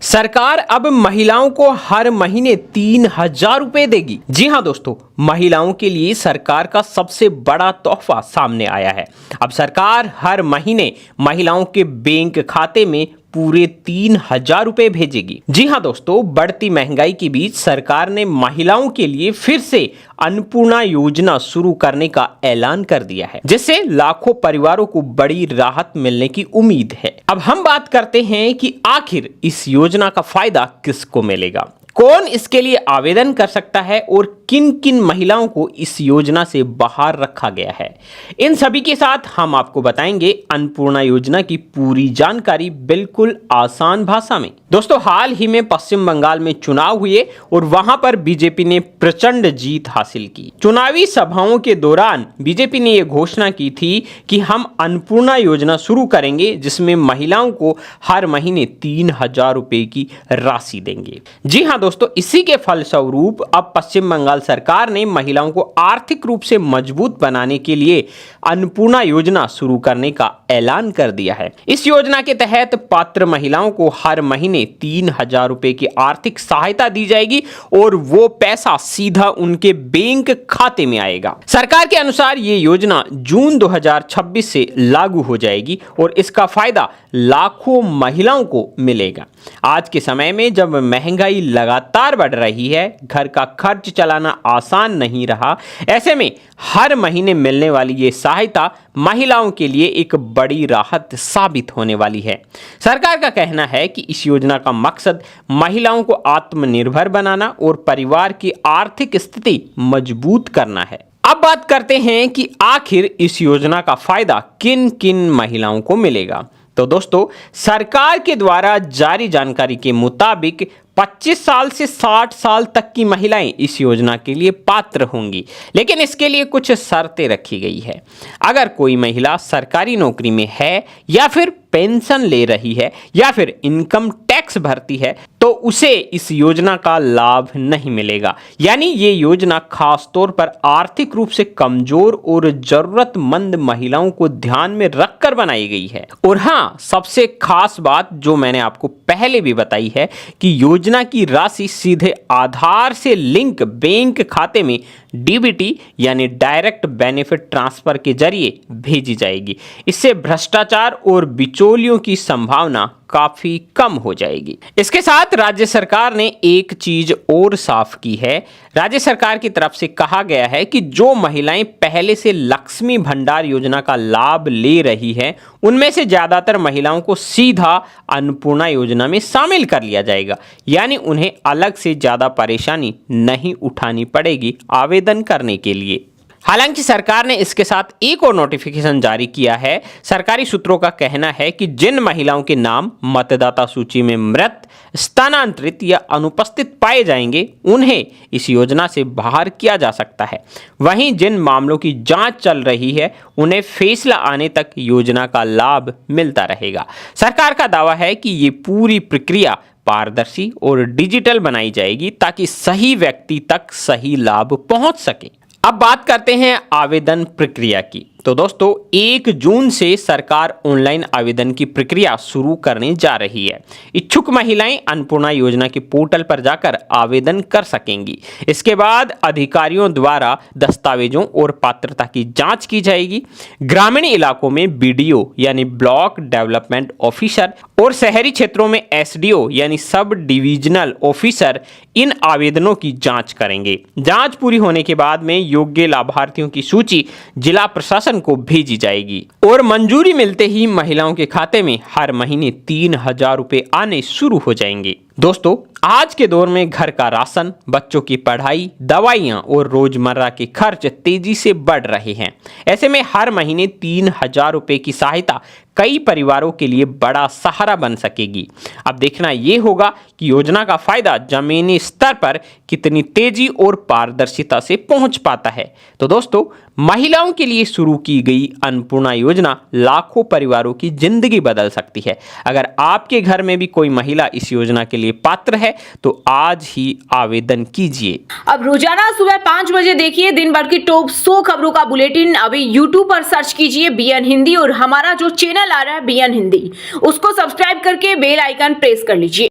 सरकार अब महिलाओं को हर महीने 3,000 रुपए देगी। जी हाँ दोस्तों, महिलाओं के लिए सरकार का सबसे बड़ा तोहफा सामने आया है। अब सरकार हर महीने महिलाओं के बैंक खाते में पूरे 3,000 रुपए भेजेगी। जी हाँ दोस्तों, बढ़ती महंगाई के बीच सरकार ने महिलाओं के लिए फिर से अन्नपूर्णा योजना शुरू करने का ऐलान कर दिया है, जिससे लाखों परिवारों को बड़ी राहत मिलने की उम्मीद है। अब हम बात करते हैं कि आखिर इस योजना का फायदा किसको मिलेगा, कौन इसके लिए आवेदन कर सकता है और किन किन महिलाओं को इस योजना से बाहर रखा गया है। इन सभी के साथ हम आपको बताएंगे अन्नपूर्णा योजना की पूरी जानकारी बिल्कुल आसान भाषा में। दोस्तों, हाल ही में पश्चिम बंगाल में चुनाव हुए और वहां पर बीजेपी ने प्रचंड जीत हासिल की। चुनावी सभाओं के दौरान बीजेपी ने यह घोषणा की थी कि हम अन्नपूर्णा योजना शुरू करेंगे, जिसमें महिलाओं को हर महीने 3,000 रुपए की राशि देंगे। जी हाँ दोस्तों, इसी के फलस्वरूप अब पश्चिम बंगाल सरकार ने महिलाओं को आर्थिक रूप से मजबूत बनाने के लिए अन्नपूर्णा योजना शुरू करने का ऐलान कर दिया है। इस योजना के तहत पात्र महिलाओं को हर महीने 3,000 रुपए की आर्थिक सहायता दी जाएगी और वो पैसा सीधा उनके बैंक खाते में आएगा। सरकार के अनुसार ये योजना जून 2026 से लागू हो जाएगी और इसका फायदा लाखों महिलाओं को मिलेगा। आज के समय में जब महंगाई लगातार बढ़ रही है, घर का खर्च चलाना आसान नहीं रहा, ऐसे में हर महीने मिलने वाली ये सहायता महिलाओं के लिए एक बड़ी राहत साबित होने वाली है। सरकार का कहना है कि इस योजना का मकसद महिलाओं को आत्मनिर्भर बनाना और परिवार की आर्थिक स्थिति मजबूत करना है। अब बात करते हैं कि आखिर इस योजना का फायदा किन किन महिलाओं को मिलेगा। तो दोस्तों, सरकार के द्वारा जारी जानकारी के मुताबिक 25 साल से 60 साल तक की महिलाएं इस योजना के लिए पात्र होंगी, लेकिन इसके लिए कुछ शर्तें रखी गई है। अगर कोई महिला सरकारी नौकरी में है या फिर पेंशन ले रही है या फिर इनकम टैक्स भरती है, तो उसे इस योजना का लाभ नहीं मिलेगा। यानी ये योजना खास तौर पर आर्थिक रूप से कमजोर और जरूरतमंद महिलाओं को ध्यान में रखकर बनाई गई है। और हाँ, सबसे खास बात जो मैंने आपको पहले भी बताई है कि योजना की राशि सीधे आधार से लिंक बैंक खाते में डीबीटी यानी डायरेक्ट बेनिफिट ट्रांसफर के जरिए भेजी जाएगी। इससे भ्रष्टाचार और बिचौलियों की संभावना काफी कम हो जाएगी। इसके साथ राज्य सरकार ने एक चीज और साफ की है। राज्य सरकार की तरफ से कहा गया है कि जो महिलाएं पहले से लक्ष्मी भंडार योजना का लाभ ले रही हैं, उनमें से ज्यादातर महिलाओं को सीधा अन्नपूर्णा योजना में शामिल कर लिया जाएगा। यानी उन्हें अलग से ज्यादा परेशानी नहीं उठानी पड़ेगी आवेदन करने के लिए। हालांकि सरकार ने इसके साथ एक और नोटिफिकेशन जारी किया है। सरकारी सूत्रों का कहना है कि जिन महिलाओं के नाम मतदाता सूची में मृत, स्थानांतरित या अनुपस्थित पाए जाएंगे, उन्हें इस योजना से बाहर किया जा सकता है। वहीं जिन मामलों की जांच चल रही है, उन्हें फैसला आने तक योजना का लाभ मिलता रहेगा। सरकार का दावा है कि ये पूरी प्रक्रिया पारदर्शी और डिजिटल बनाई जाएगी ताकि सही व्यक्ति तक सही लाभ पहुंच सके। अब बात करते हैं आवेदन प्रक्रिया की। तो दोस्तों, 1 जून से सरकार ऑनलाइन आवेदन की प्रक्रिया शुरू करने जा रही है। इच्छुक महिलाएं अन्नपूर्णा योजना के पोर्टल पर जाकर आवेदन कर सकेंगी। इसके बाद अधिकारियों द्वारा दस्तावेजों और पात्रता की जांच की जाएगी। ग्रामीण इलाकों में बीडीओ यानी ब्लॉक डेवलपमेंट ऑफिसर और शहरी क्षेत्रों में एसडीओ यानी सब डिविजनल ऑफिसर इन आवेदनों की जांच करेंगे। जांच पूरी होने के बाद में योग्य लाभार्थियों की सूची जिला प्रशासन को भेजी जाएगी और मंजूरी मिलते ही महिलाओं के खाते में हर महीने 3,000 रुपए आने शुरू हो जाएंगे। दोस्तों, आज के दौर में घर का राशन, बच्चों की पढ़ाई, दवाइयां और रोजमर्रा के खर्च तेजी से बढ़ रहे हैं। ऐसे में हर महीने 3,000 रुपए की सहायता कई परिवारों के लिए बड़ा सहारा बन सकेगी। अब देखना यह होगा कि योजना का फायदा जमीनी स्तर पर कितनी तेजी और पारदर्शिता से पहुंच पाता है। तो दोस्तों, महिलाओं के लिए शुरू की गई अन्नपूर्णा योजना लाखों परिवारों की जिंदगी बदल सकती है। अगर आपके घर में भी कोई महिला इस योजना के लिए पात्र है तो आज ही आवेदन कीजिए। अब रोजाना सुबह 5 बजे देखिए दिन भर की टॉप 100 खबरों का बुलेटिन। अभी यूट्यूब पर सर्च कीजिए बीएन हिंदी और हमारा जो चैनल आ रहा है बीएन हिंदी, उसको सब्सक्राइब करके बेल आइकन प्रेस कर लीजिए।